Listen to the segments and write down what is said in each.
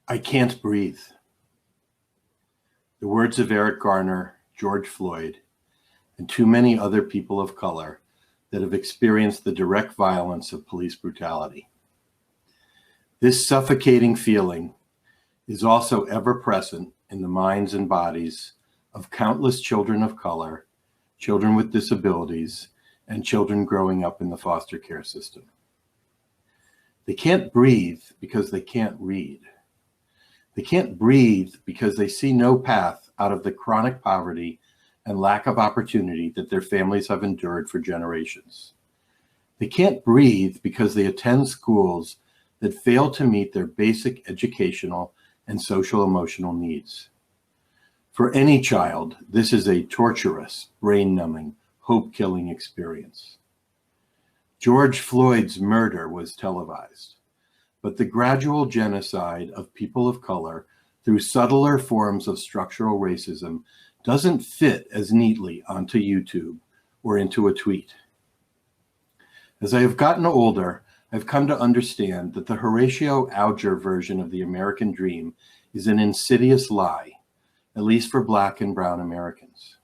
I can't breathe. The words of Eric Garner, George Floyd, and too many other people of color that have experienced the direct violence of police brutality. This suffocating feeling is also ever present in the minds and bodies of countless children of color, children with disabilities, and children growing up in the foster care system. They can't breathe because they can't read. They can't breathe because they see no path out of the chronic poverty and lack of opportunity that their families have endured for generations. They can't breathe because they attend schools that fail to meet their basic educational and social emotional needs. For any child, this is a torturous, brain-numbing, hope-killing experience. George Floyd's murder was televised, but the gradual genocide of people of color through subtler forms of structural racism doesn't fit as neatly onto YouTube or into a tweet. As I have gotten older, I've come to understand that the Horatio Alger version of the American dream is an insidious lie, at least for Black and brown Americans.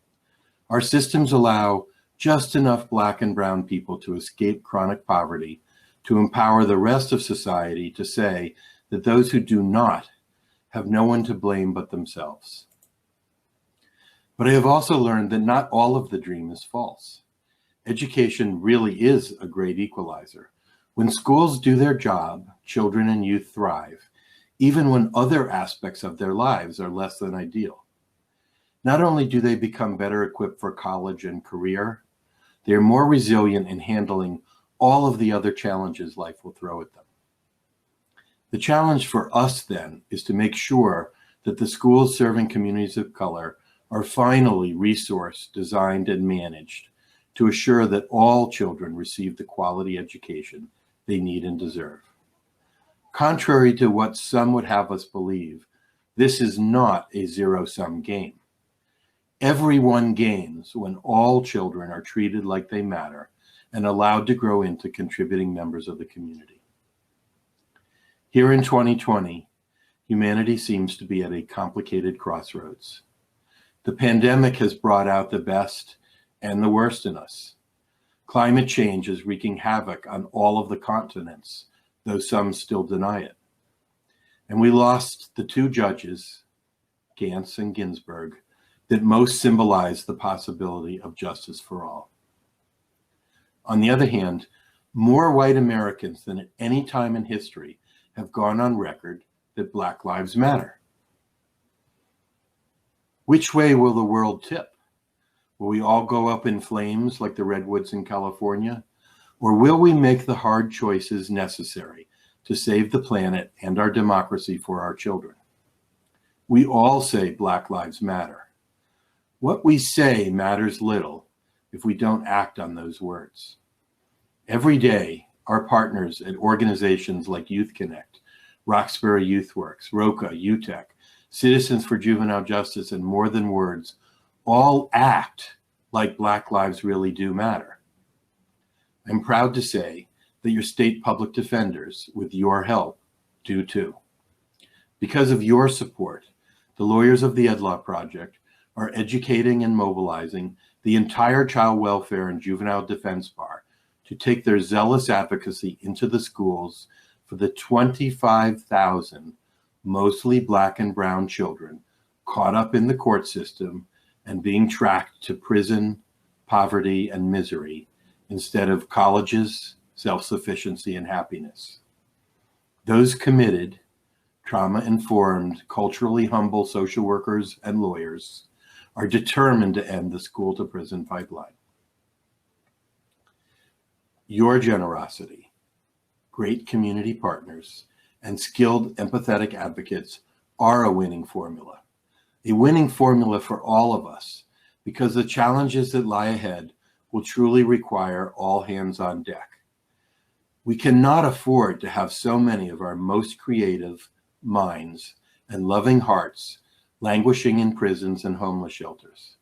Our systems allow just enough Black and brown people to escape chronic poverty to empower the rest of society to say that those who do not have no one to blame but themselves. But I have also learned that not all of the dream is false. Education really is a great equalizer. When schools do their job, children and youth thrive, even when other aspects of their lives are less than ideal. Not only do they become better equipped for college and career, they are more resilient in handling all of the other challenges life will throw at them. The challenge for us then is to make sure that the schools serving communities of color are finally resourced, designed, and managed to assure that all children receive the quality education they need and deserve. Contrary to what some would have us believe, this is not a zero-sum game. Everyone gains when all children are treated like they matter and allowed to grow into contributing members of the community. Here in 2020, humanity seems to be at a complicated crossroads. The pandemic has brought out the best and the worst in us. Climate change is wreaking havoc on all of the continents, though some still deny it. And we lost the two judges, Gantz and Ginsburg, that most symbolize the possibility of justice for all. On the other hand, more white Americans than at any time in history have gone on record that Black Lives Matter. Which way will the world tip? Will we all go up in flames like the redwoods in California? Or will we make the hard choices necessary to save the planet and our democracy for our children? We all say Black Lives Matter. What we say matters little if we don't act on those words. Every day, our partners at organizations like Youth Connect, Roxbury Youth Works, ROCA, UTEC, Citizens for Juvenile Justice, and More Than Words all act like Black lives really do matter. I'm proud to say that your state public defenders, with your help, do too. Because of your support, the lawyers of the Ed Law Project are educating and mobilizing the entire child welfare and juvenile defense bar to take their zealous advocacy into the schools for the 25,000 mostly Black and brown children caught up in the court system and being tracked to prison, poverty, and misery instead of colleges, self-sufficiency, and happiness. Those committed, trauma-informed, culturally humble social workers and lawyers are determined to end the school-to-prison pipeline. Your generosity, great community partners, and skilled, empathetic advocates are a winning formula for all of us, because the challenges that lie ahead will truly require all hands on deck. We cannot afford to have so many of our most creative minds and loving hearts languishing in prisons and homeless shelters.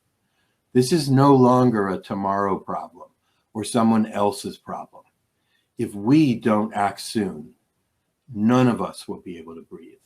This is no longer a tomorrow problem or someone else's problem. If we don't act soon, none of us will be able to breathe.